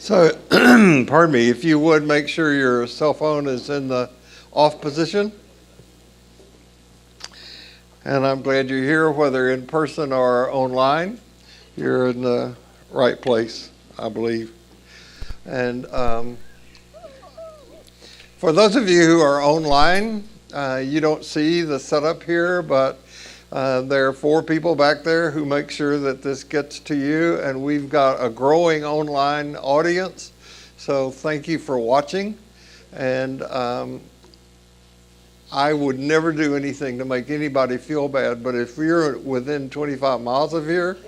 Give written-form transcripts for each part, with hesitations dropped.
So, pardon me, if you would make sure your cell phone is in the off position. And I'm glad you're here, whether in person or online. You're in the right place, I believe. And for those of you who are online, you don't see the setup here, but there are 4 people back there who make sure that this gets to you, and we've got a growing online audience. So thank you for watching. And I would never do anything to make anybody feel bad, but if you're within 25 miles of here,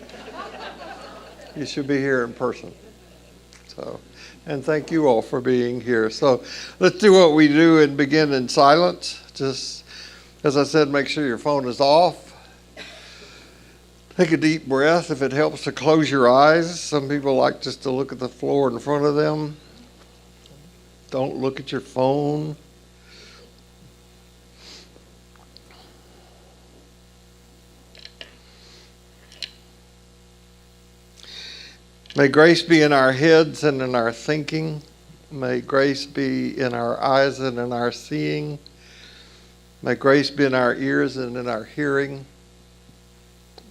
you should be here in person. So, and thank you all for being here. So let's do what we do and begin in silence. Just, as I said, make sure your phone is off. Take a deep breath. If it helps to close your eyes. Some people like just to look at the floor in front of them. Don't look at your phone. May grace be in our heads and in our thinking. May grace be in our eyes and in our seeing. May grace be in our ears and in our hearing.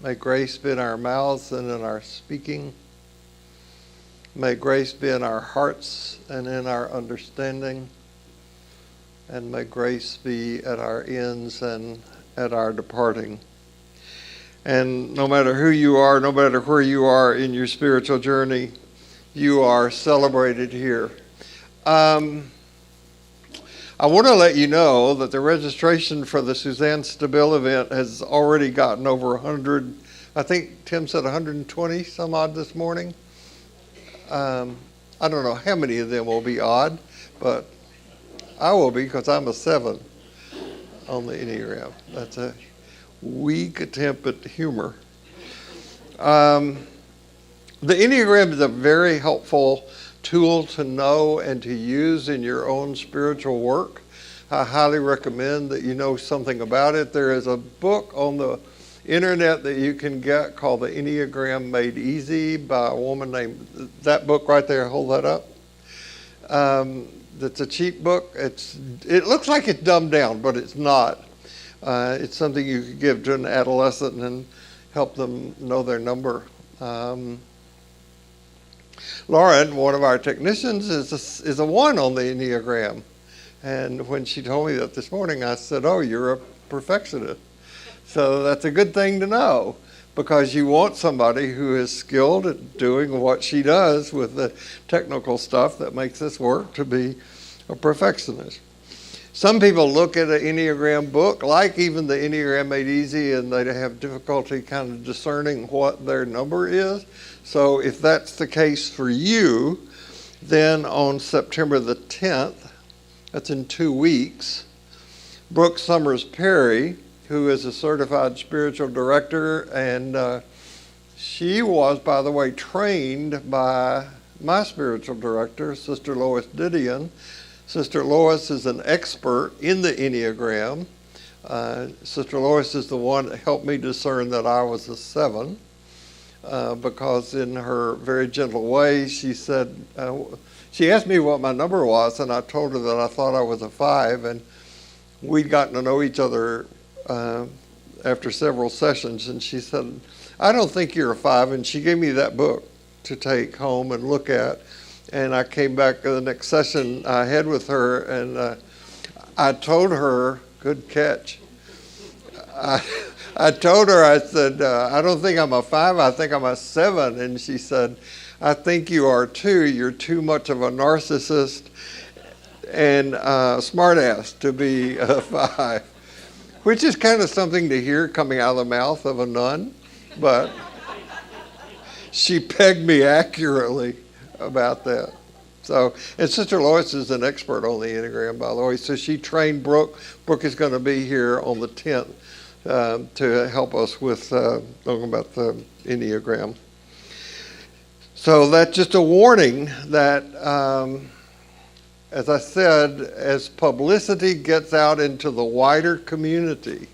May grace be in our mouths and in our speaking. May grace be in our hearts and in our understanding. And may grace be at our ends and at our departing. And no matter who you are, no matter where you are in your spiritual journey, you are celebrated here. I want to let you know that the registration for the Suzanne Stabile event has already gotten over 100. I think Tim said 120 some odd this morning. I don't know how many of them will be odd, but I will be, because I'm a 7 on the Enneagram. That's a weak attempt at humor. The Enneagram is a very helpful tool to know and to use in your own spiritual work. I highly recommend that you know something about it. There is a book on the internet that you can get called The Enneagram Made Easy by a woman named, that book right there, hold that up. It's a cheap book. It looks like it's dumbed down, but it's not. It's something you could give to an adolescent and help them know their number. Lauren, one of our technicians, is a 1 on the Enneagram. And when she told me that this morning, I said, oh, you're a perfectionist. So that's a good thing to know, because you want somebody who is skilled at doing what she does with the technical stuff that makes this work to be a perfectionist. Some people look at an Enneagram book, like even the Enneagram Made Easy, and they have difficulty kind of discerning what their number is. So if that's the case for you, then on September the 10th, that's in 2 weeks, Brooke Summers Perry, who is a certified spiritual director, and she was, by the way, trained by my spiritual director, Sister Lois Didion. Sister Lois is an expert in the Enneagram. Sister Lois is the one that helped me discern that I was a 7, because in her very gentle way, she said, she asked me what my number was, and I told her that I thought I was a 5, and we'd gotten to know each other after several sessions, and she said, I don't think you're a 5, and she gave me that book to take home and look at. And I came back the next session I had with her, and I told her, good catch. I told her, I said, I don't think I'm a 5, I think I'm a 7. And she said, I think you are too. You're too much of a narcissist and smartass to be a 5. Which is kind of something to hear coming out of the mouth of a nun, but she pegged me accurately about that. So, and Sister Lois is an expert on the Enneagram, by the way, so she trained Brooke. Brooke is going to be here on the 10th to help us with talking about the Enneagram. So that's just a warning that, as I said, as publicity gets out into the wider community,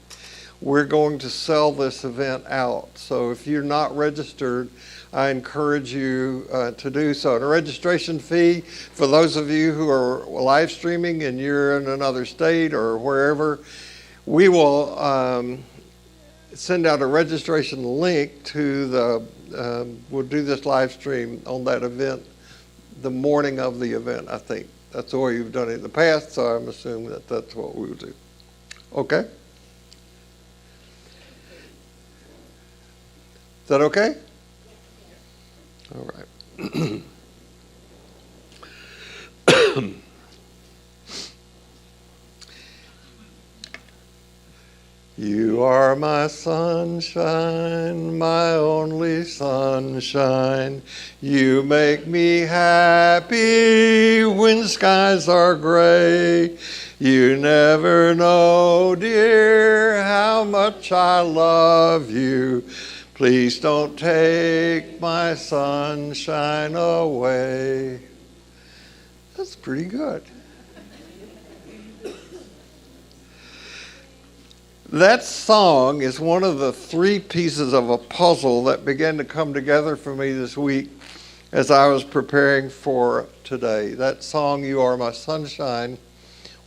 we're going to sell this event out. So if you're not registered, I encourage you to do so. And a registration fee for those of you who are live streaming and you're in another state or wherever, we will send out a registration link to we'll do this live stream on that event the morning of the event, I think. That's the way you've done it in the past, so I'm assuming that that's what we will do. Okay? Is that okay? All right. You are my sunshine, my only sunshine. You make me happy when skies are gray. You never know, dear, how much I love you. Please don't take my sunshine away. That's pretty good. That song is one of the three pieces of a puzzle that began to come together for me this week as I was preparing for today. That song, You Are My Sunshine,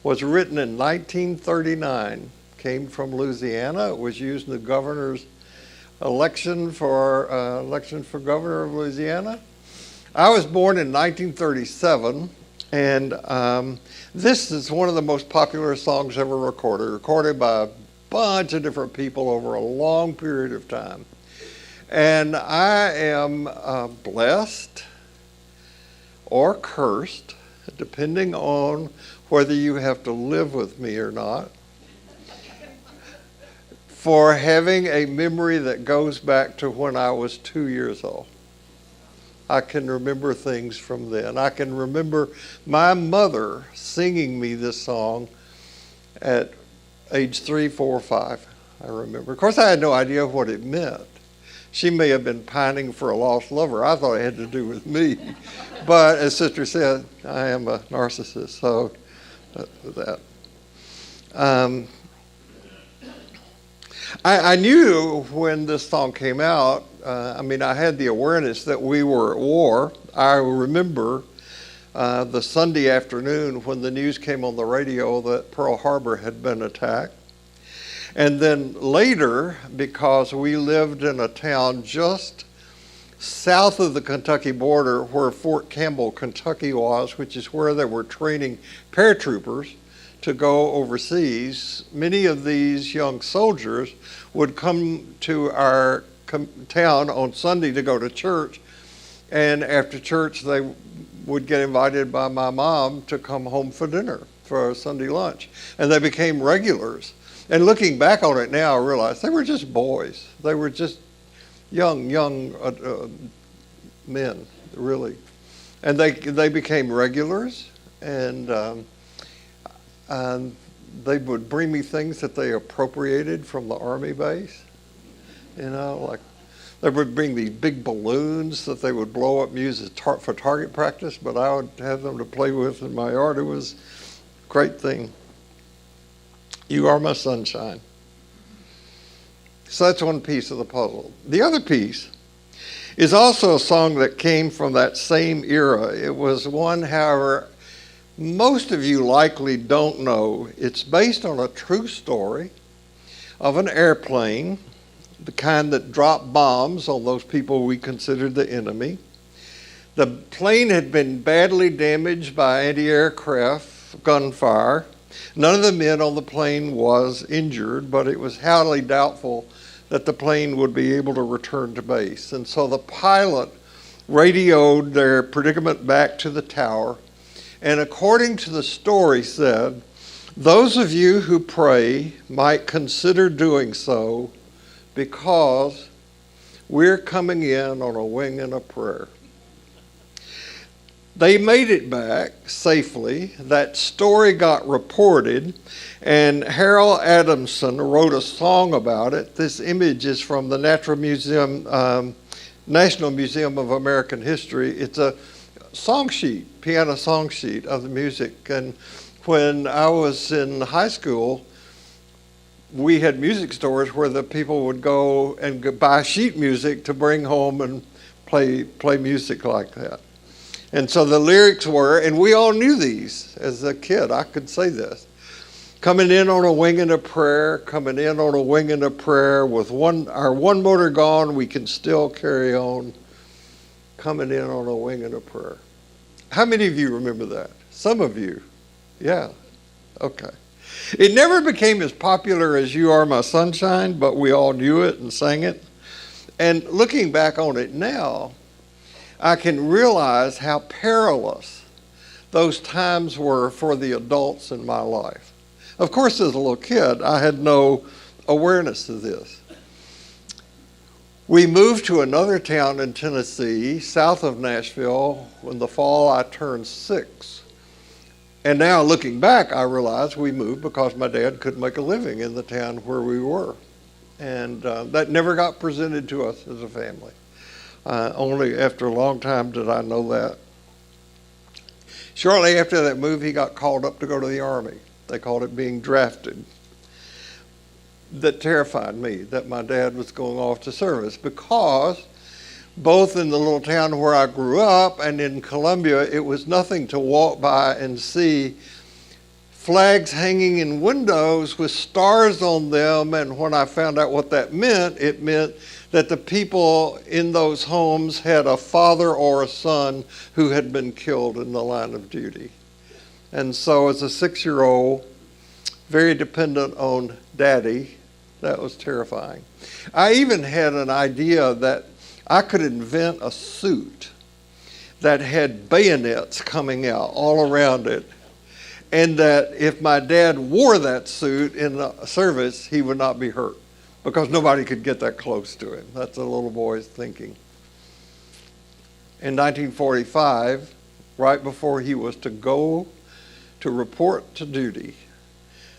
was written in 1939, came from Louisiana. It was used in the governor's election for governor of Louisiana. I was born in 1937, and this is one of the most popular songs ever recorded by a bunch of different people over a long period of time. And I am blessed or cursed, depending on whether you have to live with me or not, for having a memory that goes back to when I was 2 years old. I can remember things from then. I can remember my mother singing me this song at age 3, 4, 5, I remember. Of course, I had no idea what it meant. She may have been pining for a lost lover. I thought it had to do with me. But as Sister said, I am a narcissist, so that. I knew when this song came out, I had the awareness that we were at war. I remember the Sunday afternoon when the news came on the radio that Pearl Harbor had been attacked. And then later, because we lived in a town just south of the Kentucky border where Fort Campbell, Kentucky was, which is where they were training paratroopers to go overseas, many of these young soldiers would come to our town on Sunday to go to church. And after church, they would get invited by my mom to come home for dinner, for a Sunday lunch. And they became regulars. And looking back on it now, I realize they were just boys. They were just young men, really. And they became regulars, and they would bring me things that they appropriated from the Army base. Like they would bring these big balloons that they would blow up and use for target practice, but I would have them to play with in my yard. It was a great thing. You are my sunshine. So that's one piece of the puzzle. The other piece is also a song that came from that same era. It was one, however, most of you likely don't know. It's based on a true story of an airplane, the kind that dropped bombs on those people we considered the enemy. The plane had been badly damaged by anti-aircraft gunfire. None of the men on the plane was injured, but it was highly doubtful that the plane would be able to return to base. And so the pilot radioed their predicament back to the tower, and according to the story said, "Those of you who pray might consider doing so because we're coming in on a wing and a prayer." They made it back safely. That story got reported, and Harold Adamson wrote a song about it. This image is from the National Museum of American History. It's a song sheet, piano song sheet of the music. And when I was in high school, we had music stores where the people would go and buy sheet music to bring home and play music like that. And so the lyrics were, and we all knew these as a kid. I could say this. Coming in on a wing and a prayer, coming in on a wing and a prayer. With our one motor gone, we can still carry on. Coming in on a wing and a prayer. How many of you remember that? Some of you. Yeah. Okay. It never became as popular as You Are My Sunshine, but we all knew it and sang it. And looking back on it now, I can realize how perilous those times were for the adults in my life. Of course, as a little kid, I had no awareness of this. We moved to another town in Tennessee, south of Nashville. In the fall, I turned 6. And now, looking back, I realize we moved because my dad couldn't make a living in the town where we were. And that never got presented to us as a family. Only after a long time did I know that. Shortly after that move, he got called up to go to the Army. They called it being drafted. That terrified me, that my dad was going off to service, because both in the little town where I grew up and in Columbia, it was nothing to walk by and see flags hanging in windows with stars on them. And when I found out what that meant, it meant that the people in those homes had a father or a son who had been killed in the line of duty. And so as a 6-year-old, very dependent on Daddy, that was terrifying. I even had an idea that I could invent a suit that had bayonets coming out all around it, and that if my dad wore that suit in the service, he would not be hurt, because nobody could get that close to him. That's a little boy's thinking. In 1945, right before he was to go to report to duty,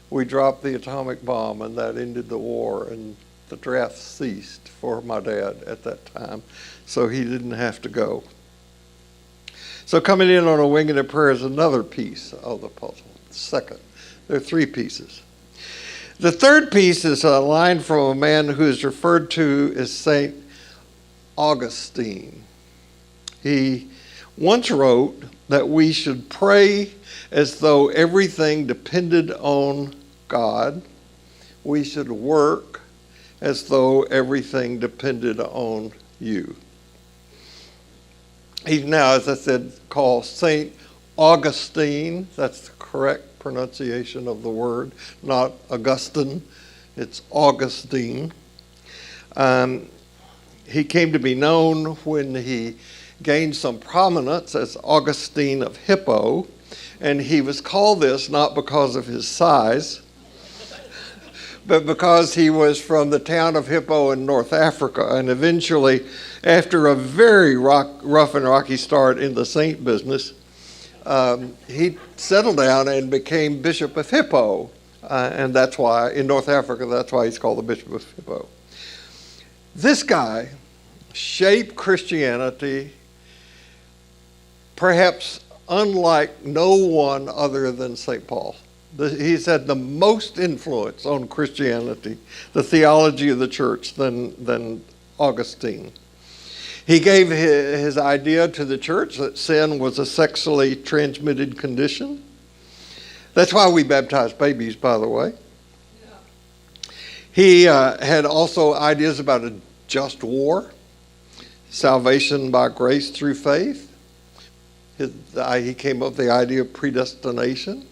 we dropped the atomic bomb, and that ended the war, and the draft ceased for my dad at that time, so he didn't have to go. So coming in on a wing and a prayer is another piece of the puzzle. Second, there are 3 pieces. The third piece is a line from a man who is referred to as St. Augustine. He once wrote that we should pray as though everything depended on God. We should work as though everything depended on you. He's now, as I said, called St. Augustine. That's the correct pronunciation of the word, not Augustine. It's Augustine. He came to be known when he gained some prominence as Augustine of Hippo, and he was called this not because of his size, but because he was from the town of Hippo in North Africa, and eventually, after a very rough and rocky start in the saint business, he settled down and became Bishop of Hippo, and that's why, in North Africa, that's why he's called the Bishop of Hippo. This guy shaped Christianity perhaps unlike no one other than St. Paul. He's had the most influence on Christianity, the theology of the church, than Augustine. He gave his idea to the church that sin was a sexually transmitted condition. That's why we baptize babies, by the way. Yeah. He had also ideas about a just war, salvation by grace through faith. He came up with the idea of predestination.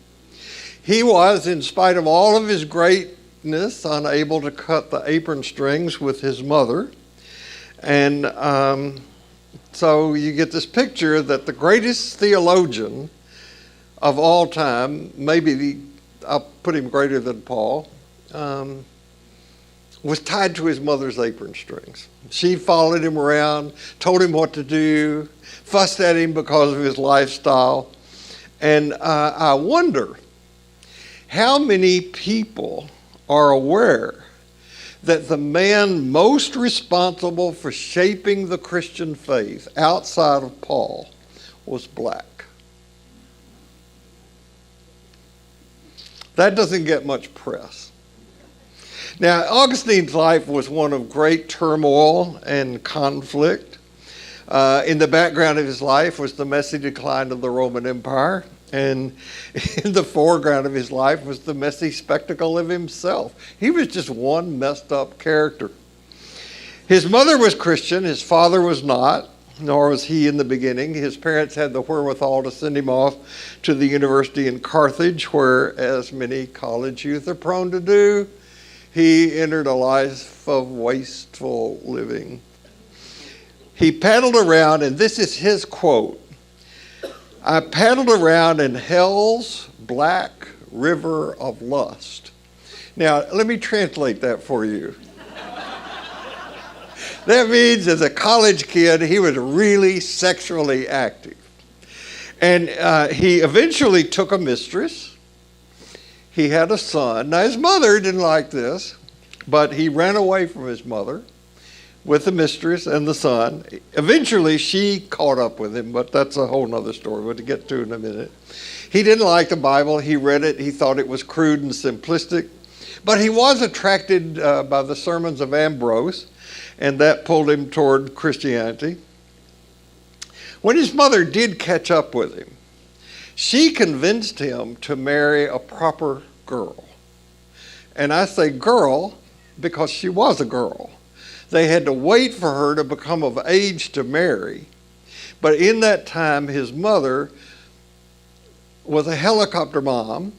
He was, in spite of all of his greatness, unable to cut the apron strings with his mother. And so you get this picture that the greatest theologian of all time, I'll put him greater than Paul, was tied to his mother's apron strings. She followed him around, told him what to do, fussed at him because of his lifestyle. And I wonder how many people are aware that the man most responsible for shaping the Christian faith outside of Paul was black. That doesn't get much press. Now, Augustine's life was one of great turmoil and conflict. In the background of his life was the messy decline of the Roman Empire. And in the foreground of his life was the messy spectacle of himself. He was just one messed up character. His mother was Christian. His father was not, nor was he in the beginning. His parents had the wherewithal to send him off to the university in Carthage, where, as many college youth are prone to do, he entered a life of wasteful living. He paddled around, and this is his quote: "I paddled around in hell's black river of lust." Now, let me translate that for you. That means as a college kid, he was really sexually active. And he eventually took a mistress. He had a son. Now, his mother didn't like this, but he ran away from his mother with the mistress and the son. Eventually, she caught up with him, but that's a whole nother story we'll get to in a minute. He didn't like the Bible. He read it. He thought it was crude and simplistic. But he was attracted by the sermons of Ambrose, and that pulled him toward Christianity. When his mother did catch up with him, she convinced him to marry a proper girl. And I say girl because she was a girl. They had to wait for her to become of age to marry. But in that time, his mother was a helicopter mom.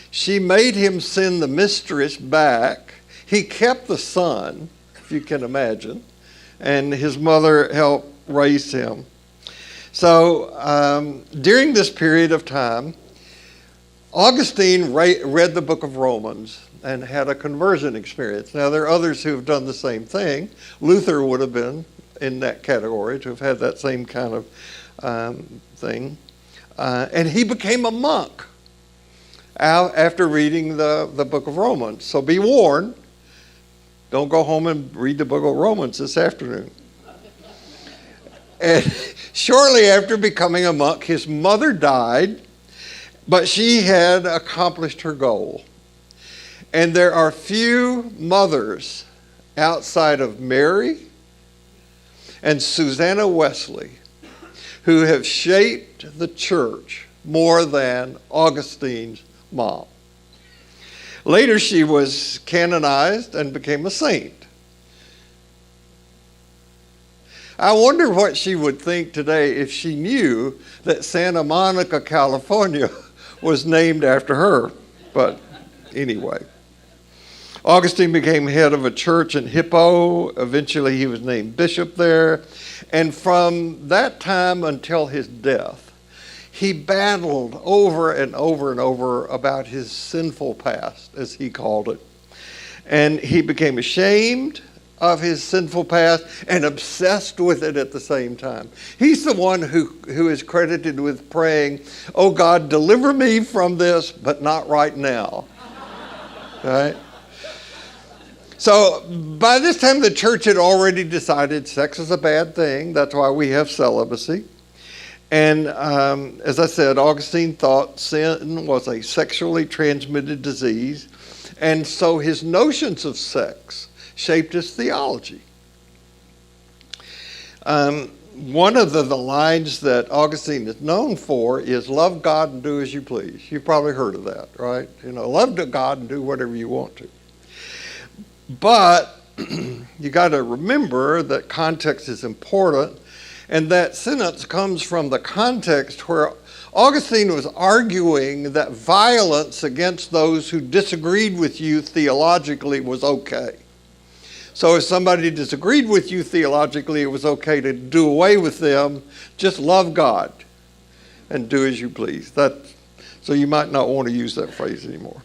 She made him send the mistress back. He kept the son, if you can imagine, and his mother helped raise him. So during this period of time, Augustine read the book of Romans and had a conversion experience. Now, there are others who have done the same thing. Luther would have been in that category, to have had that same kind of thing. And he became a monk after reading the book of Romans. So be warned, don't go home and read the book of Romans this afternoon. And shortly after becoming a monk, his mother died, but she had accomplished her goal. And there are few mothers outside of Mary and Susanna Wesley who have shaped the church more than Augustine's mom. Later, she was canonized and became a saint. I wonder what she would think today if she knew that Santa Monica, California was named after her. But anyway, Augustine became head of a church in Hippo. Eventually, he was named bishop there. And from that time until his death, he battled over and over and over about his sinful past, as he called it. And he became ashamed of his sinful past and obsessed with it at the same time. He's the one who is credited with praying, "Oh God, deliver me from this, but not right now." Right? So by this time, the church had already decided sex is a bad thing. That's why we have celibacy. And as I said, Augustine thought sin was a sexually transmitted disease. And so his notions of sex shaped his theology. One of the lines that Augustine is known for is love God and do as you please. You've probably heard of that, right? You know, love God and do whatever you want to. But you got to remember that context is important, and that sentence comes from the context where Augustine was arguing that violence against those who disagreed with you theologically was okay. So if somebody disagreed with you theologically, it was okay to do away with them. Just love God and do as you please. So you might not want to use that phrase anymore.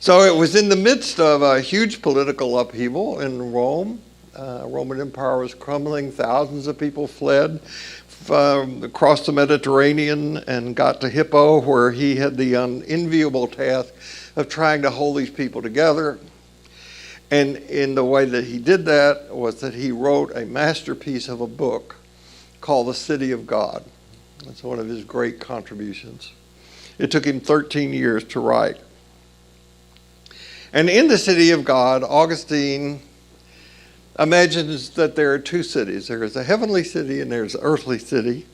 So it was in the midst of a huge political upheaval in Rome. Roman Empire was crumbling. Thousands of people fled across the Mediterranean and got to Hippo, where he had the unenviable task of trying to hold these people together. And in the way that he did that was that he wrote a masterpiece of a book called The City of God. That's one of his great contributions. It took him 13 years to write. And in The City of God, Augustine imagines that there are two cities. There is a heavenly city and there's an earthly city.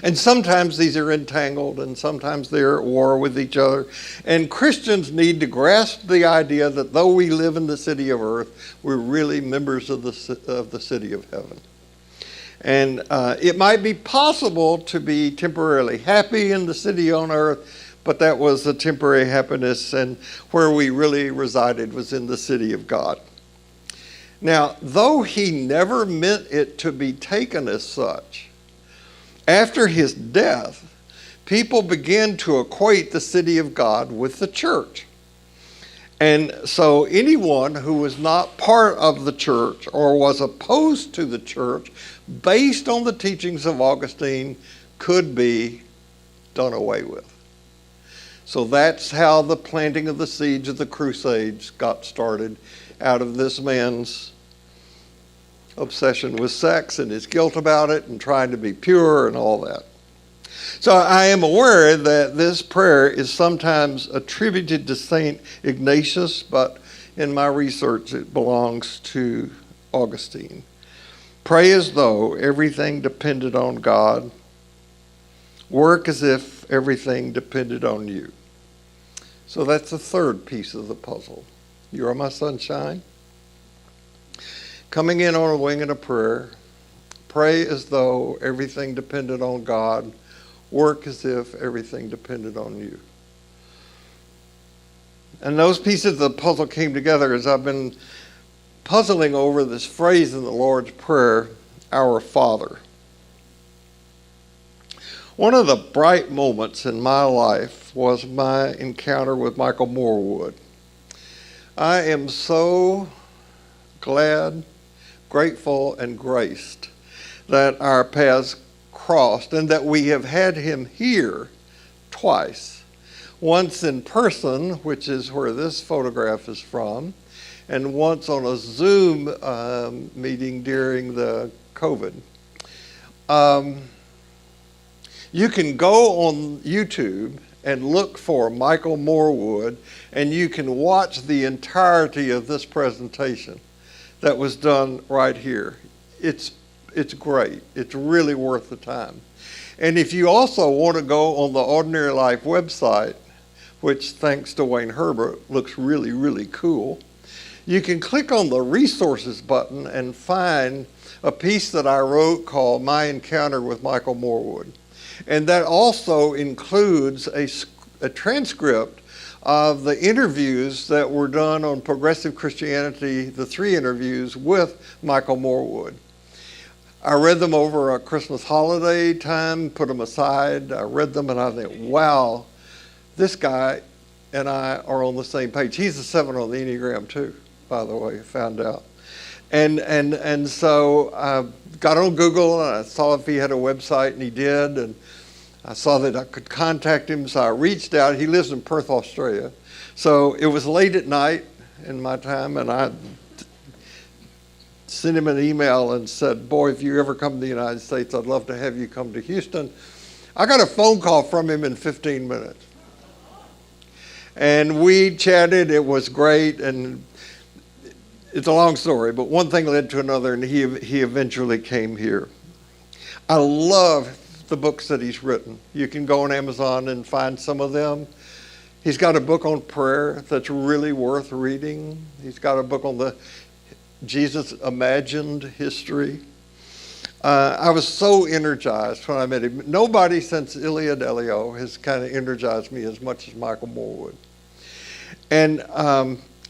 And sometimes these are entangled and sometimes they're at war with each other. And Christians need to grasp the idea that though we live in the city of earth, we're really members of the city of heaven. And it might be possible to be temporarily happy in the city on earth, but that was a temporary happiness, and where we really resided was in the city of God. Now, though he never meant it to be taken as such, after his death, people began to equate the city of God with the church. And so anyone who was not part of the church or was opposed to the church, based on the teachings of Augustine, could be done away with. So that's how the planting of the seeds of the Crusades got started, out of this man's obsession with sex and his guilt about it and trying to be pure and all that. So I am aware that this prayer is sometimes attributed to St. Ignatius, but in my research it belongs to Augustine. Pray as though everything depended on God. Work as if everything depended on you. So that's the third piece of the puzzle. You are my sunshine. Coming in on a wing and a prayer. Pray as though everything depended on God. Work as if everything depended on you. And those pieces of the puzzle came together as I've been puzzling over this phrase in the Lord's Prayer, Our Father. One of the bright moments in my life was my encounter with Michael Morwood. I am so glad, grateful, and graced that our paths crossed and that we have had him here twice. Once in person, which is where this photograph is from, and once on a Zoom meeting during the COVID. You can go on YouTube and look for Michael Morwood, and you can watch the entirety of this presentation that was done right here. It's great. It's really worth the time. And if you also want to go on the Ordinary Life website, which thanks to Wayne Herbert looks really, really cool, you can click on the resources button and find a piece that I wrote called My Encounter with Michael Morwood. And that also includes a transcript of the interviews that were done on Progressive Christianity, the 3 interviews with Michael Morwood. I read them over a Christmas holiday time, put them aside. I read them and I think, wow, this guy and I are on the same page. He's a 7 on the Enneagram too, by the way, found out. And so I got on Google and I saw if he had a website, and he did. And I saw that I could contact him, so I reached out. He lives in Perth, Australia. So it was late at night in my time, and I sent him an email and said, boy, if you ever come to the United States, I'd love to have you come to Houston. I got a phone call from him in 15 minutes. And we chatted. It was great. And it's a long story, but one thing led to another, and he eventually came here. I love the books that he's written. You can go on Amazon and find some of them. He's got a book on prayer that's really worth reading. He's got a book on the Jesus Imagined History. I was so energized when I met him. Nobody since Iliad Elio has kind of energized me as much as Michael Morwood. And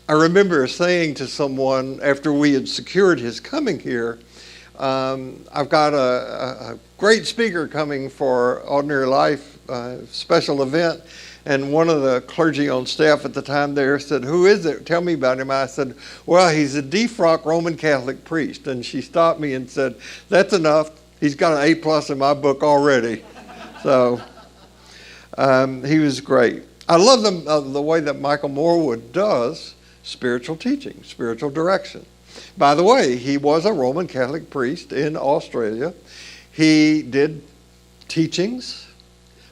I remember saying to someone after we had secured his coming here, I've got a great speaker coming for Ordinary Life special event. And one of the clergy on staff at the time there said, who is it? Tell me about him. I said, well, he's a defrocked Roman Catholic priest. And she stopped me and said, that's enough. He's got an A+ in my book already. So he was great. I love the way that Michael Morwood does spiritual teaching, spiritual direction. By the way, he was a Roman Catholic priest in Australia. He did teachings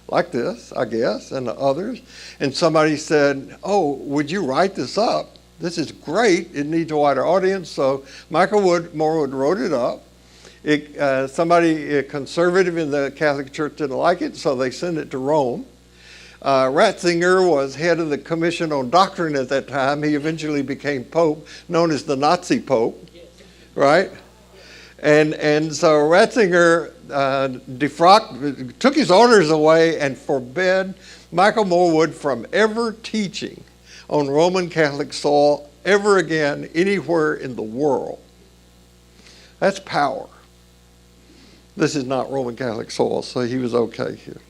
like this, I guess, and others. And somebody said, oh, would you write this up This is great. It needs a wider audience. So Michael Morwood wrote it up. A conservative in the Catholic Church didn't like it, so they sent it to Rome. Ratzinger was head of the Commission on Doctrine at that time. He eventually became Pope, known as the Nazi Pope, right? And so Ratzinger took his orders away and forbade Michael Morwood from ever teaching on Roman Catholic soil ever again anywhere in the world. That's power. This is not Roman Catholic soil, so he was okay here.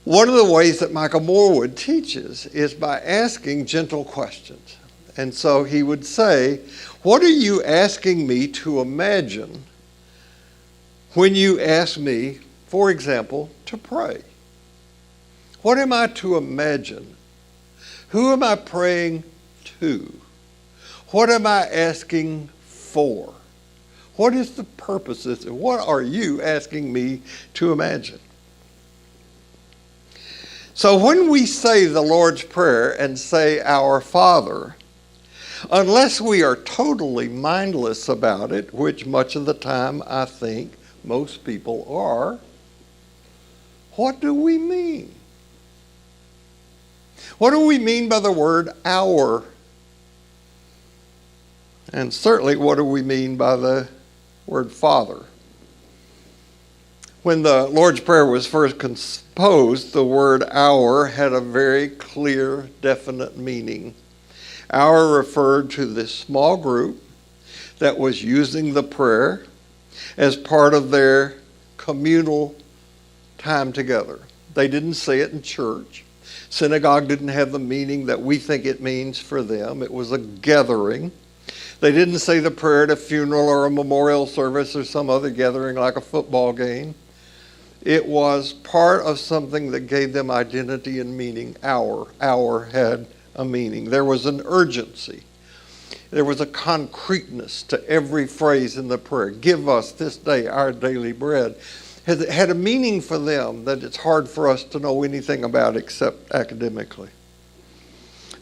One of the ways that Michael Morwood teaches is by asking gentle questions. And so he would say, what are you asking me to imagine when you ask me, for example, to pray? What am I to imagine? Who am I praying to? What am I asking for? What is the purpose? What are you asking me to imagine? So when we say the Lord's Prayer and say Our Father, unless we are totally mindless about it, which much of the time I think most people are, what do we mean? What do we mean by the word our? And certainly, what do we mean by the word Father? When the Lord's Prayer was first composed, the word our had a very clear, definite meaning. Our referred to this small group that was using the prayer as part of their communal time together. They didn't say it in church. Synagogue didn't have the meaning that we think it means for them. It was a gathering. They didn't say the prayer at a funeral or a memorial service or some other gathering like a football game. It was part of something that gave them identity and meaning. Our had a meaning. There was an urgency. There was a concreteness to every phrase in the prayer. Give us this day our daily bread. It had a meaning for them that it's hard for us to know anything about except academically.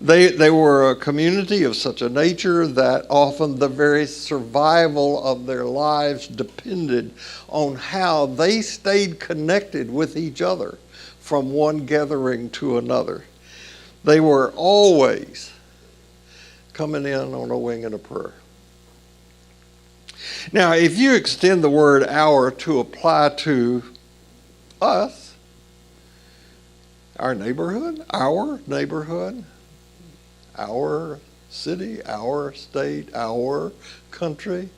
They were a community of such a nature that often the very survival of their lives depended on how they stayed connected with each other from one gathering to another. They were always coming in on a wing and a prayer. Now, if you extend the word our to apply to us, our neighborhood, our city, our state, our country,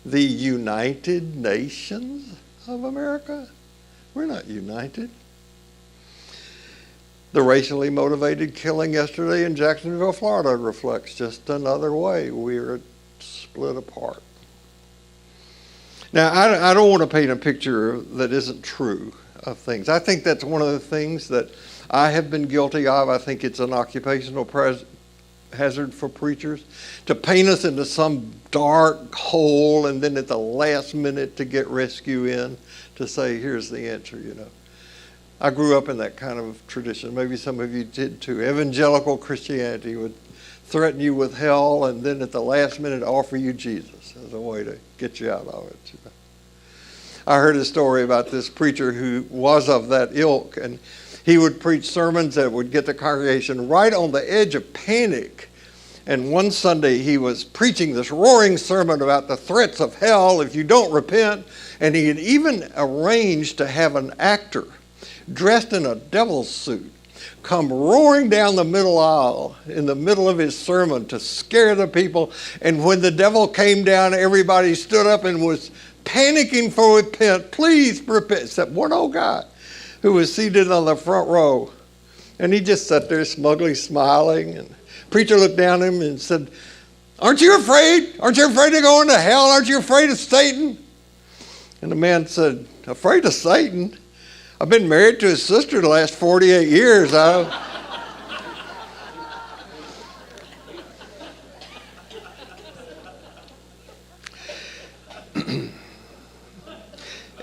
the United Nations of America, we're not united. The racially motivated killing yesterday in Jacksonville, Florida reflects just another way we're split apart. Now, I don't want to paint a picture that isn't true of things. I think that's one of the things that I have been guilty of. I think it's an occupational hazard for preachers to paint us into some dark hole and then at the last minute to get rescue in to say, here's the answer, you know. I grew up in that kind of tradition. Maybe some of you did too. Evangelical Christianity would threaten you with hell and then at the last minute offer you Jesus as a way to get you out of it. You know. I heard a story about this preacher who was of that ilk, and he would preach sermons that would get the congregation right on the edge of panic. And one Sunday he was preaching this roaring sermon about the threats of hell if you don't repent, and he had even arranged to have an actor dressed in a devil's suit come roaring down the middle aisle in the middle of his sermon to scare the people. And when the devil came down, everybody stood up and was panicking for repent. Please repent. Except one old guy who was seated on the front row. And he just sat there smugly smiling. And the preacher looked down at him and said, aren't you afraid? Aren't you afraid of going to hell? Aren't you afraid of Satan? And the man said, afraid of Satan? I've been married to his sister the last 48 years.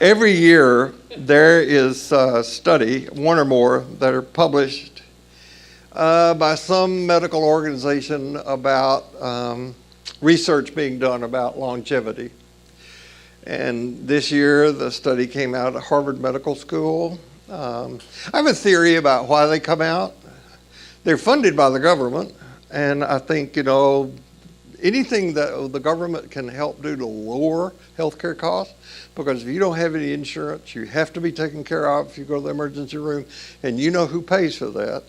Every year there is a study, one or more, that are published by some medical organization about research being done about longevity. And this year, the study came out at Harvard Medical School. I have a theory about why they come out. They're funded by the government, and I think, anything that the government can help do to lower healthcare costs, because if you don't have any insurance, you have to be taken care of if you go to the emergency room, and you know who pays for that?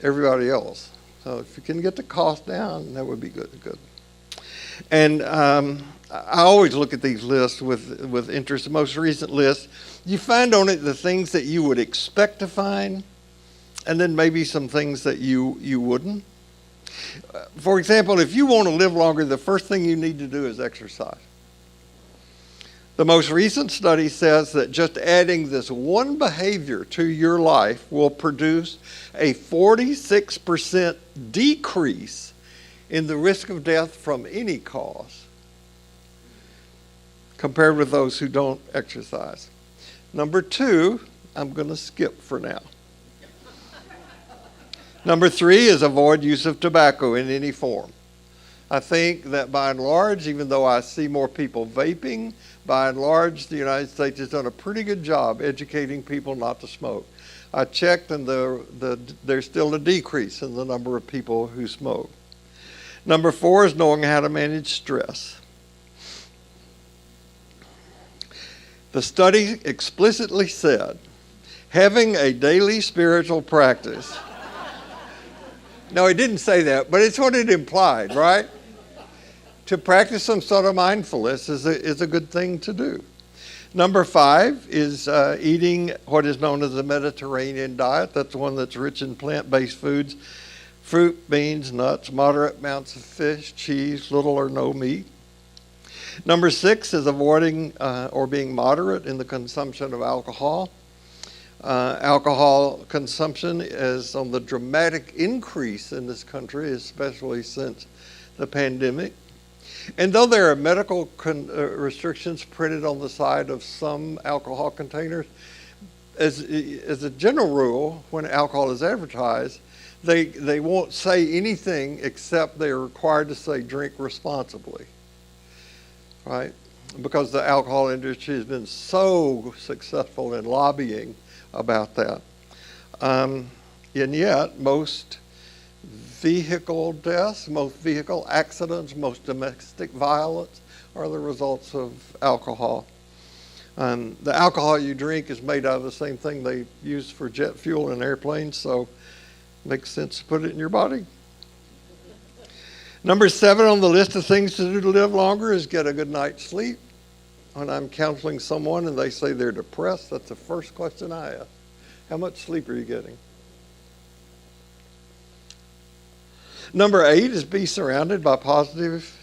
Everybody else. So if you can get the cost down, that would be good. And I always look at these lists with interest. The most recent list, you find on it the things that you would expect to find, and then maybe some things that you wouldn't. For example, if you want to live longer, the first thing you need to do is exercise. The most recent study says that just adding this one behavior to your life will produce a 46% decrease in the risk of death from any cause compared with those who don't exercise. Number 2, I'm going to skip for now. Number 3 is avoid use of tobacco in any form. I think that by and large, even though I see more people vaping, by and large, the United States has done a pretty good job educating people not to smoke. I checked, and there's still a decrease in the number of people who smoke. Number 4 is knowing how to manage stress. The study explicitly said having a daily spiritual practice. No, it didn't say that, but it's what it implied, right? To practice some sort of mindfulness is a good thing to do. Number 5 is eating what is known as the Mediterranean diet. That's one that's rich in plant-based foods, fruit, beans, nuts, moderate amounts of fish, cheese, little or no meat. Number 6 is avoiding or being moderate in the consumption of alcohol. Alcohol consumption is on the dramatic increase in this country, especially since the pandemic. And though there are medical restrictions printed on the side of some alcohol containers, as a general rule, when alcohol is advertised, they won't say anything except they're required to say drink responsibly, right? Because the alcohol industry has been so successful in lobbying about that. And yet, most vehicle deaths, most vehicle accidents, most domestic violence are the results of alcohol. The alcohol you drink is made out of the same thing they use for jet fuel in airplanes, so it makes sense to put it in your body. Number 7 on the list of things to do to live longer is get a good night's sleep. When I'm counseling someone and they say they're depressed, that's the first question I ask. How much sleep are you getting? Number 8 is be surrounded by positive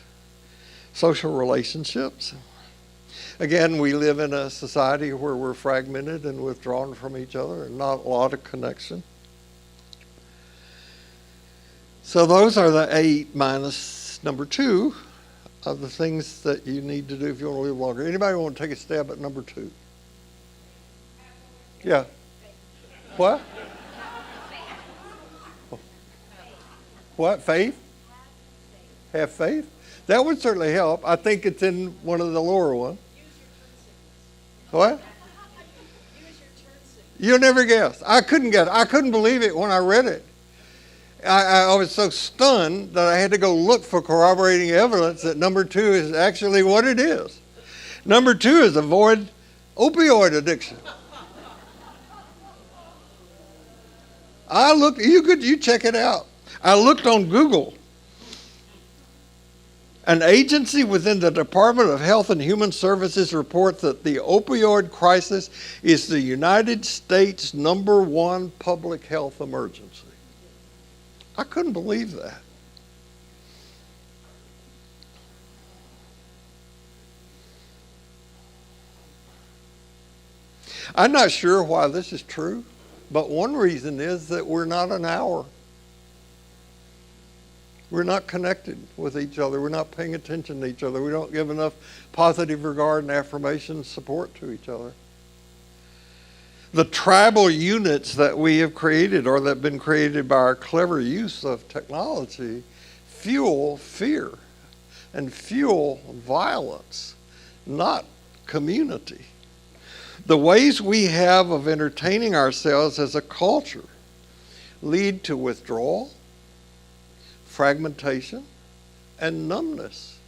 social relationships. Again, we live in a society where we're fragmented and withdrawn from each other and not a lot of connection. So those are the 8 minus number 2 of the things that you need to do if you want to live longer. Anybody want to take a stab at number 2? Yeah. What? What? Faith? Have faith? That would certainly help. I think it's in one of the lower ones. What? You'll never guess. I couldn't guess. I couldn't believe it when I read it. I was so stunned that I had to go look for corroborating evidence that number 2 is actually what it is. Number 2 is avoid opioid addiction. You check it out. I looked on Google. An agency within the Department of Health and Human Services reports that the opioid crisis is the United States' #1 public health emergency. I couldn't believe that. I'm not sure why this is true, but one reason is that we're not an hour. We're not connected with each other. We're not paying attention to each other. We don't give enough positive regard and affirmation and support to each other. The tribal units that we have created or that have been created by our clever use of technology fuel fear and fuel violence, not community. The ways we have of entertaining ourselves as a culture lead to withdrawal, fragmentation, and numbness.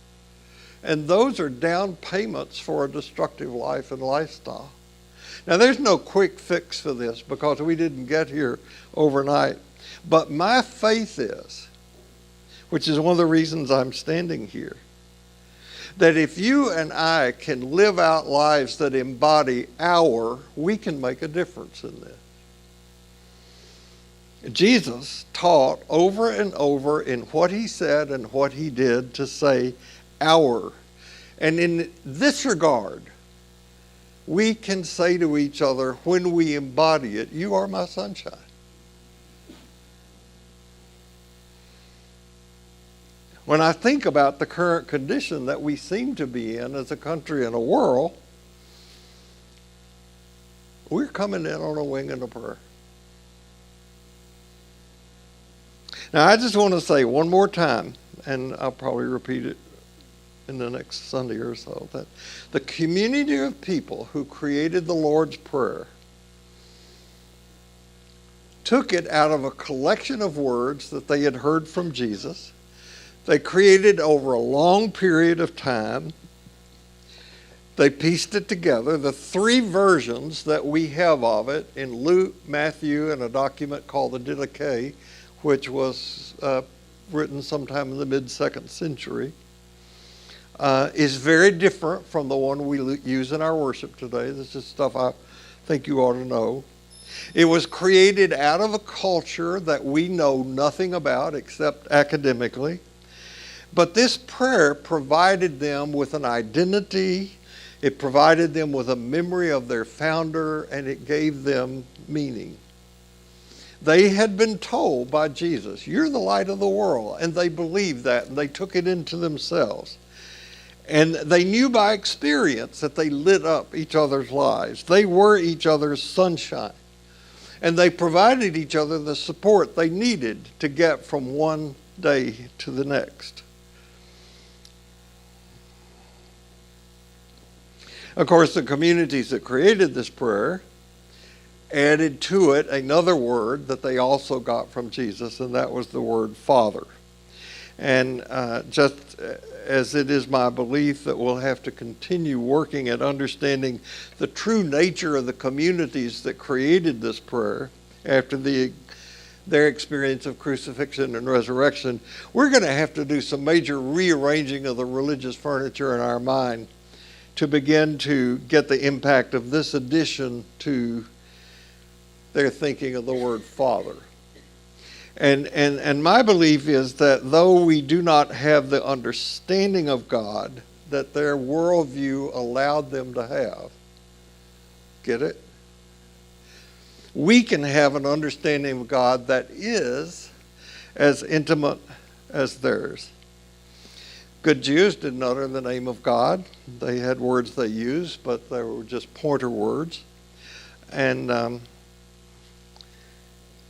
And those are down payments for a destructive life and lifestyle. Now, there's no quick fix for this because we didn't get here overnight. But my faith is, which is one of the reasons I'm standing here, that if you and I can live out lives that embody we can make a difference in this. Jesus taught over and over in what he said and what he did to say our. And in this regard, we can say to each other when we embody it, you are my sunshine. When I think about the current condition that we seem to be in as a country and a world, we're coming in on a wing and a prayer. Now, I just want to say one more time, and I'll probably repeat it in the next Sunday or so, that the community of people who created the Lord's Prayer took it out of a collection of words that they had heard from Jesus. They created over a long period of time. They pieced it together. The three versions that we have of it in Luke, Matthew, and a document called the Didache, which was written sometime in the mid-2nd century, is very different from the one we use in our worship today. This is stuff I think you ought to know. It was created out of a culture that we know nothing about except academically. But this prayer provided them with an identity, it provided them with a memory of their founder, and it gave them meaning. They had been told by Jesus, you're the light of the world, and they believed that, and they took it into themselves. And they knew by experience that they lit up each other's lives. They were each other's sunshine. And they provided each other the support they needed to get from one day to the next. Of course, the communities that created this prayer added to it another word that they also got from Jesus, and that was the word Father. And just as it is my belief that we'll have to continue working at understanding the true nature of the communities that created this prayer after their experience of crucifixion and resurrection, we're going to have to do some major rearranging of the religious furniture in our mind to begin to get the impact of this addition to their thinking of the word Father. And my belief is that though we do not have the understanding of God that their worldview allowed them to have, get it? We can have an understanding of God that is as intimate as theirs. Good Jews didn't utter the name of God. They had words they used, but they were just pointer words. And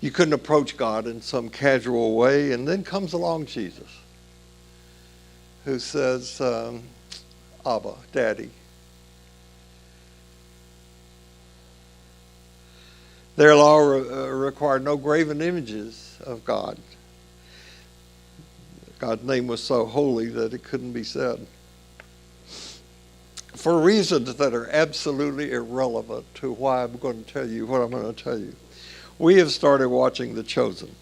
you couldn't approach God in some casual way. And then comes along Jesus, who says, Abba, Daddy. Their law required no graven images of God. God's name was so holy that it couldn't be said. For reasons that are absolutely irrelevant to why I'm going to tell you what I'm going to tell you, we have started watching The Chosen.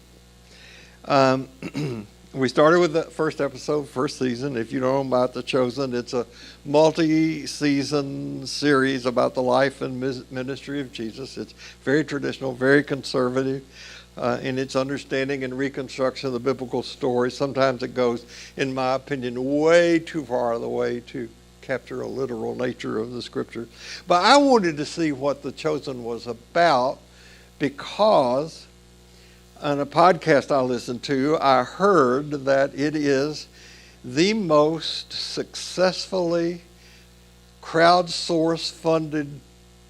We started with the first episode, first season. If you don't know about The Chosen, it's a multi-season series about the life and ministry of Jesus. It's very traditional, very conservative in its understanding and reconstruction of the biblical story. Sometimes it goes, in my opinion, way too far the way to capture a literal nature of the scripture. But I wanted to see what The Chosen was about because on a podcast I listened to, I heard that it is the most successfully crowdsource funded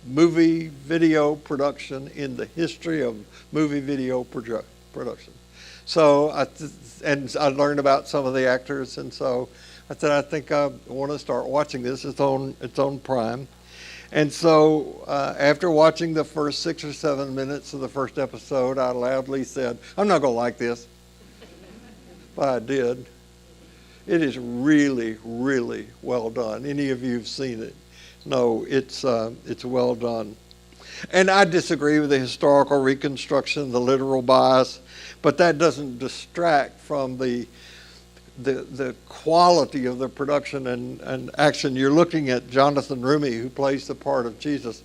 movie video production in the history of movie video production. So I learned about some of the actors, and so I said, I think I want to start watching this. It's on Prime. And so after watching the first 6 or 7 minutes of the first episode, I loudly said, I'm not going to like this. But I did. It is really, really well done. Any of you who've seen it know it's well done. And I disagree with the historical reconstruction, the literal bias, but that doesn't distract from the quality of the production and action. You're looking at Jonathan Rumi, who plays the part of Jesus,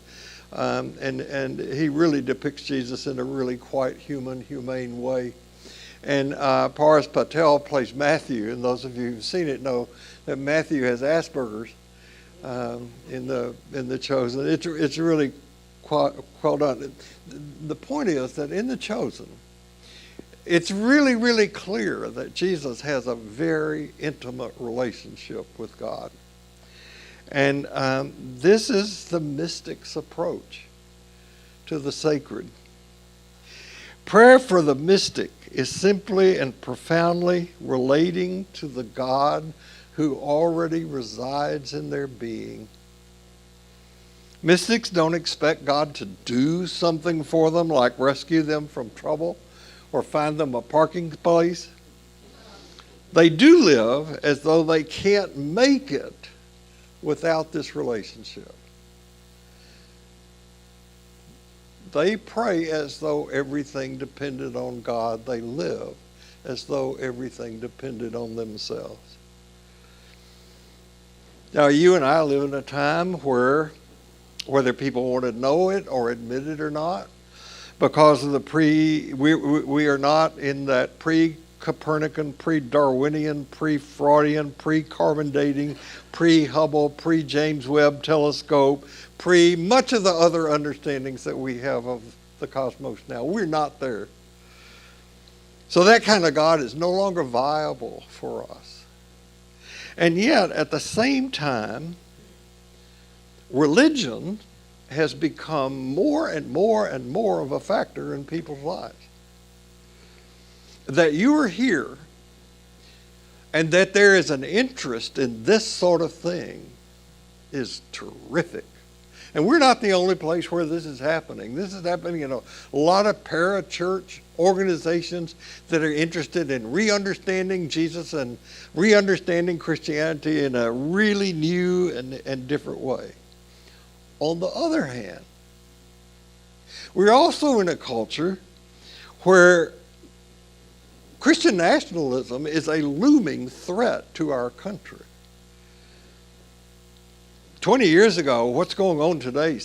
and he really depicts Jesus in a really quite humane way. And Paras Patel plays Matthew, and those of you who've seen it know that Matthew has Asperger's in the Chosen. It's really quite well done. The point is that in the Chosen, it's really, really clear that Jesus has a very intimate relationship with God. And this is the mystic's approach to the sacred. Prayer for the mystic is simply and profoundly relating to the God who already resides in their being. Mystics don't expect God to do something for them, like rescue them from trouble or find them a parking place. They do live as though they can't make it without this relationship. They pray as though everything depended on God. They live as though everything depended on themselves. Now, you and I live in a time where, whether people want to know it or admit it or not, because of we are not in that pre-Copernican, pre-Darwinian, pre-Freudian, pre-carbon dating, pre-Hubble, pre-James Webb telescope, much of the other understandings that we have of the cosmos now. We're not there. So that kind of God is no longer viable for us. And yet, at the same time, religion has become more and more and more of a factor in people's lives. That you are here and that there is an interest in this sort of thing is terrific. And we're not the only place where this is happening. This is happening in a lot of para-church organizations that are interested in re-understanding Jesus and re-understanding Christianity in a really new and different way. On the other hand, we're also in a culture where Christian nationalism is a looming threat to our country. 20 years ago, what's going on today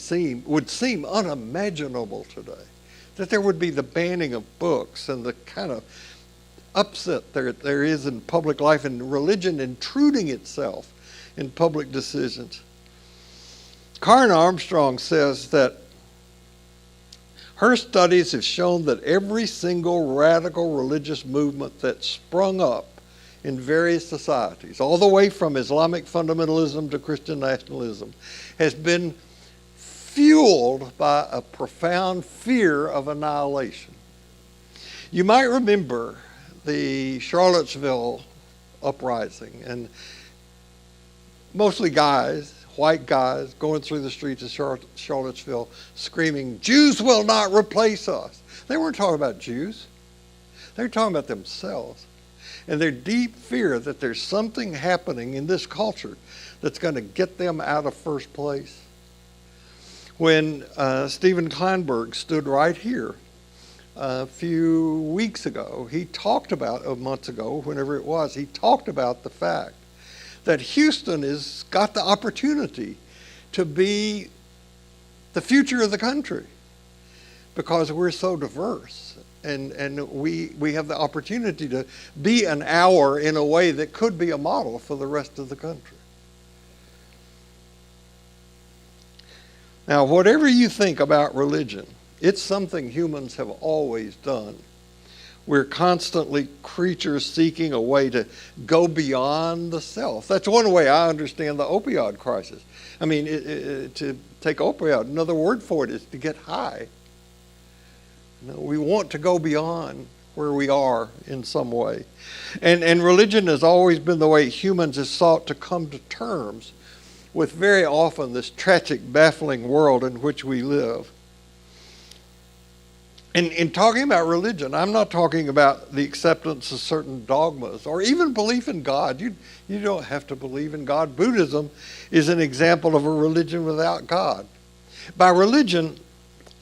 would seem unimaginable today. That there would be the banning of books and the kind of upset there is in public life and religion intruding itself in public decisions. Karen Armstrong says that her studies have shown that every single radical religious movement that sprung up in various societies, all the way from Islamic fundamentalism to Christian nationalism, has been fueled by a profound fear of annihilation. You might remember the Charlottesville uprising, and mostly guys, white guys, going through the streets of Charlottesville screaming, "Jews will not replace us." They weren't talking about Jews. They were talking about themselves. And their deep fear that there's something happening in this culture that's going to get them out of first place. When Stephen Kleinberg stood right here a few weeks ago, he talked about, months ago, whenever it was, he talked about the fact that Houston has got the opportunity to be the future of the country because we're so diverse. And we have the opportunity to be an hour in a way that could be a model for the rest of the country. Now, whatever you think about religion, it's something humans have always done. We're constantly creatures seeking a way to go beyond the self. That's one way I understand the opioid crisis. I mean, to take opioid, another word for it is to get high. We want to go beyond where we are in some way. And religion has always been the way humans have sought to come to terms with very often this tragic, baffling world in which we live. And in talking about religion, I'm not talking about the acceptance of certain dogmas or even belief in God. You don't have to believe in God. Buddhism is an example of a religion without God. By religion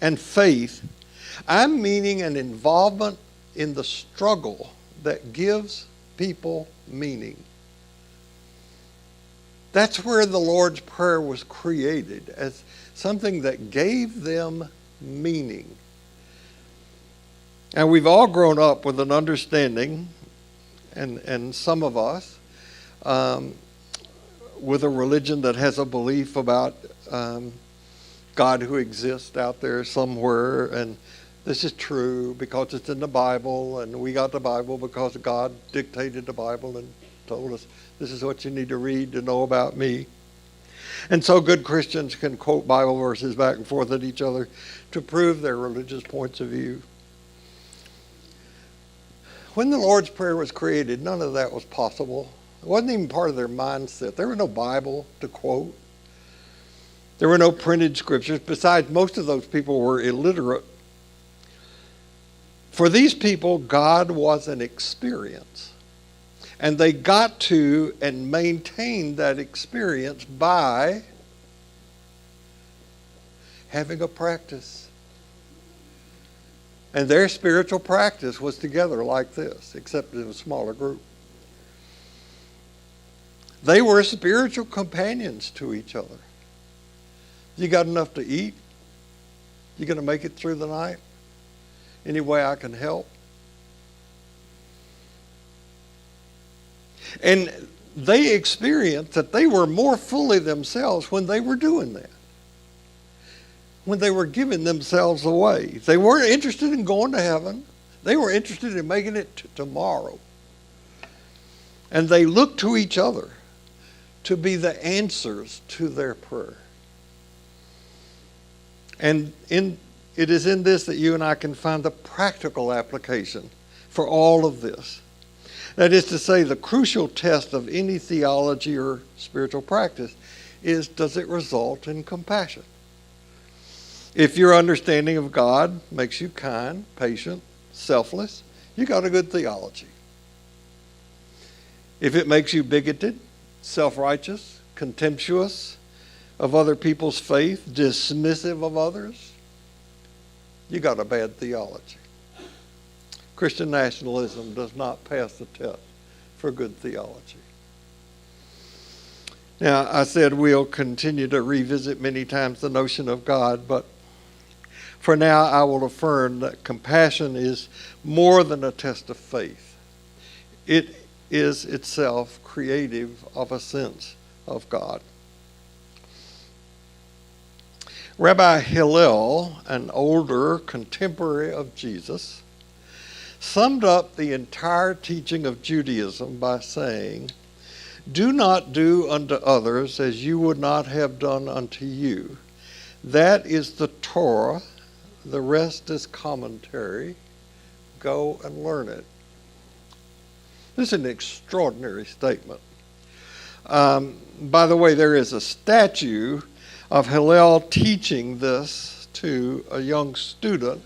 and faith, I'm meaning an involvement in the struggle that gives people meaning. That's where the Lord's Prayer was created, as something that gave them meaning. And we've all grown up with an understanding, and some of us, with a religion that has a belief about God who exists out there somewhere, and this is true because it's in the Bible, and we got the Bible because God dictated the Bible and told us this is what you need to read to know about me. And so good Christians can quote Bible verses back and forth at each other to prove their religious points of view. When the Lord's Prayer was created, none of that was possible. It wasn't even part of their mindset. There was no Bible to quote. There were no printed scriptures. Besides, most of those people were illiterate. For these people, God was an experience. And they got to and maintained that experience by having a practice. And their spiritual practice was together like this, except in a smaller group. They were spiritual companions to each other. You got enough to eat? You going to make it through the night? Any way I can help? And they experienced that they were more fully themselves when they were doing that. When they were giving themselves away. They weren't interested in going to heaven. They were interested in making it to tomorrow. And they looked to each other to be the answers to their prayer. And it is in this that you and I can find the practical application for all of this. That is to say, the crucial test of any theology or spiritual practice is, does it result in compassion? If your understanding of God makes you kind, patient, selfless, you got a good theology. If it makes you bigoted, self-righteous, contemptuous of other people's faith, dismissive of others, you got a bad theology. Christian nationalism does not pass the test for good theology. Now, I said we'll continue to revisit many times the notion of God, but for now I will affirm that compassion is more than a test of faith. It is itself creative of a sense of God. Rabbi Hillel, an older contemporary of Jesus, summed up the entire teaching of Judaism by saying, "Do not do unto others as you would not have done unto you. That is the Torah. The rest is commentary. Go and learn it." This is an extraordinary statement. By the way, there is a statue of Hillel teaching this to a young student,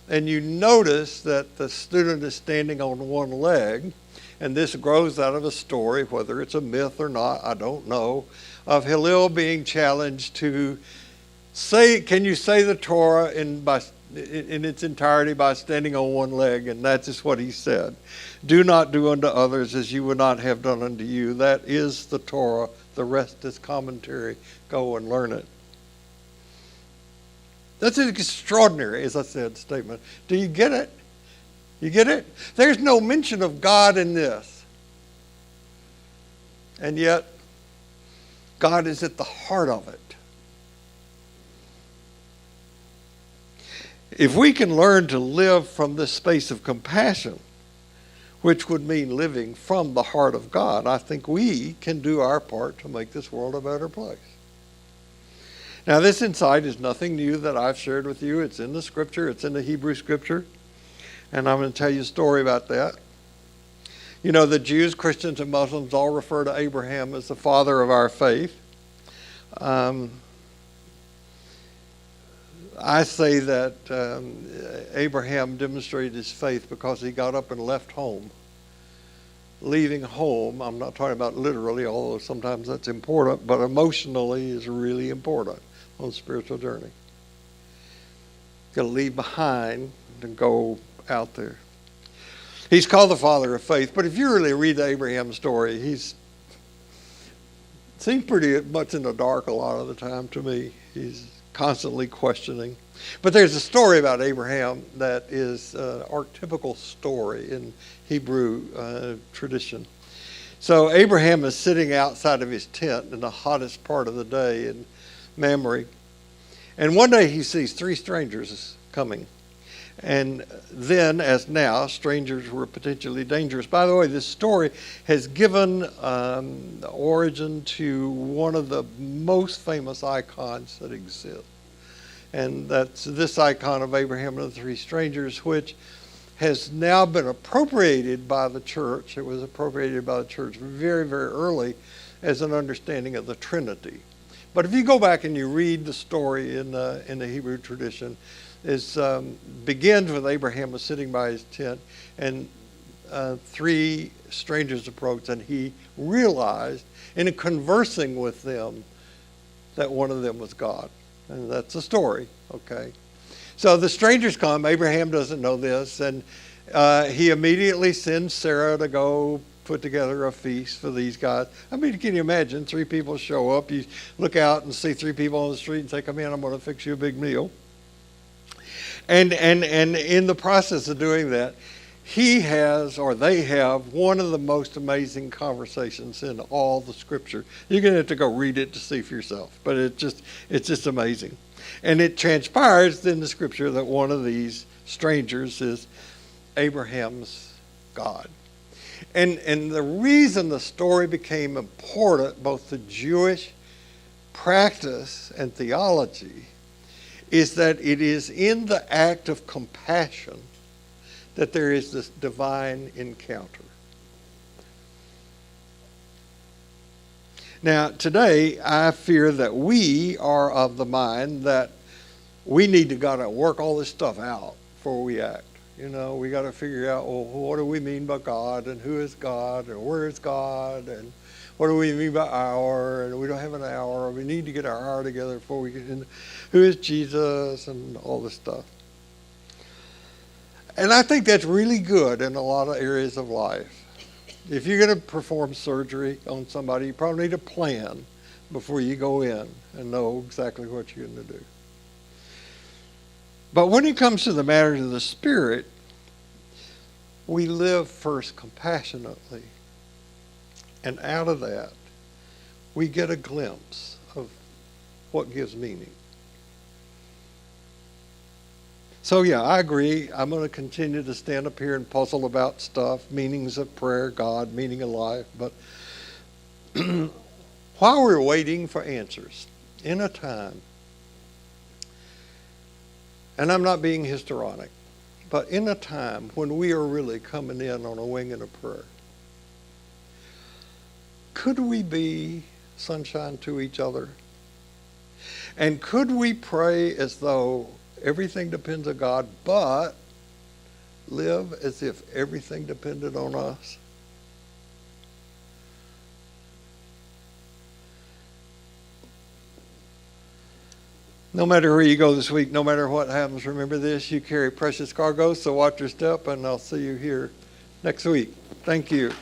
and you notice that the student is standing on one leg, and this grows out of a story, whether it's a myth or not, I don't know, of Hillel being challenged to say, can you say the Torah in its entirety by standing on one leg? And that's just what he said. Do not do unto others as you would not have done unto you. That is the Torah. The rest is commentary. Go and learn it. That's an extraordinary, as I said, statement. Do you get it? You get it? There's no mention of God in this. And yet, God is at the heart of it. If we can learn to live from this space of compassion, which would mean living from the heart of God, I think we can do our part to make this world a better place. Now, this insight is nothing new that I've shared with you. It's in the scripture. It's in the Hebrew scripture. And I'm going to tell you a story about that. You know, the Jews, Christians, and Muslims all refer to Abraham as the father of our faith. I say that Abraham demonstrated his faith because he got up and left home. Leaving home, I'm not talking about literally, although sometimes that's important, but emotionally is really important on a spiritual journey. Got to leave behind and go out there. He's called the father of faith, but if you really read the Abraham story, he's seems pretty much in the dark a lot of the time to me. He's constantly questioning. But there's a story about Abraham that is an archetypical story in Hebrew tradition. So Abraham is sitting outside of his tent in the hottest part of the day in Mamre. And one day he sees three strangers coming. And then, as now, strangers were potentially dangerous. By the way, this story has given origin to one of the most famous icons that exist. And that's this icon of Abraham and the three strangers, which has now been appropriated by the church. It was appropriated by the church very, very early as an understanding of the Trinity. But if you go back and you read the story in the Hebrew tradition, it begins with Abraham was sitting by his tent, and three strangers approached, and he realized in conversing with them that one of them was God. And that's the story, okay? So the strangers come. Abraham doesn't know this, and he immediately sends Sarah to go put together a feast for these guys. I mean, can you imagine? Three people show up. You look out and see three people on the street and say, come in, I'm going to fix you a big meal. And in the process of doing that, he has, or they have, one of the most amazing conversations in all the scripture. You're going to have to go read it to see for yourself, but it's just amazing. And it transpires in the scripture that one of these strangers is Abraham's God. And the reason the story became important, both to Jewish practice and theology, is that it is in the act of compassion that there is this divine encounter. Now, today, I fear that we are of the mind that we need to gotta work all this stuff out before we act. You know, we got to figure out, well, what do we mean by God, and who is God, and where is God, and what do we mean by hour, and we don't have an hour, we need to get our hour together before we get in. Who is Jesus, and all this stuff. And I think that's really good in a lot of areas of life. If you're going to perform surgery on somebody, you probably need a plan before you go in and know exactly what you're going to do. But when it comes to the matters of the Spirit, we live first compassionately. And out of that, we get a glimpse of what gives meaning. So yeah, I agree. I'm going to continue to stand up here and puzzle about stuff, meanings of prayer, God, meaning of life. But while we're waiting for answers, in a time, and I'm not being histrionic, but in a time when we are really coming in on a wing and a prayer, could we be sunshine to each other? And could we pray as though everything depends on God, but live as if everything depended on us? No matter where you go this week, no matter what happens, remember this: you carry precious cargo, so watch your step, and I'll see you here next week. Thank you.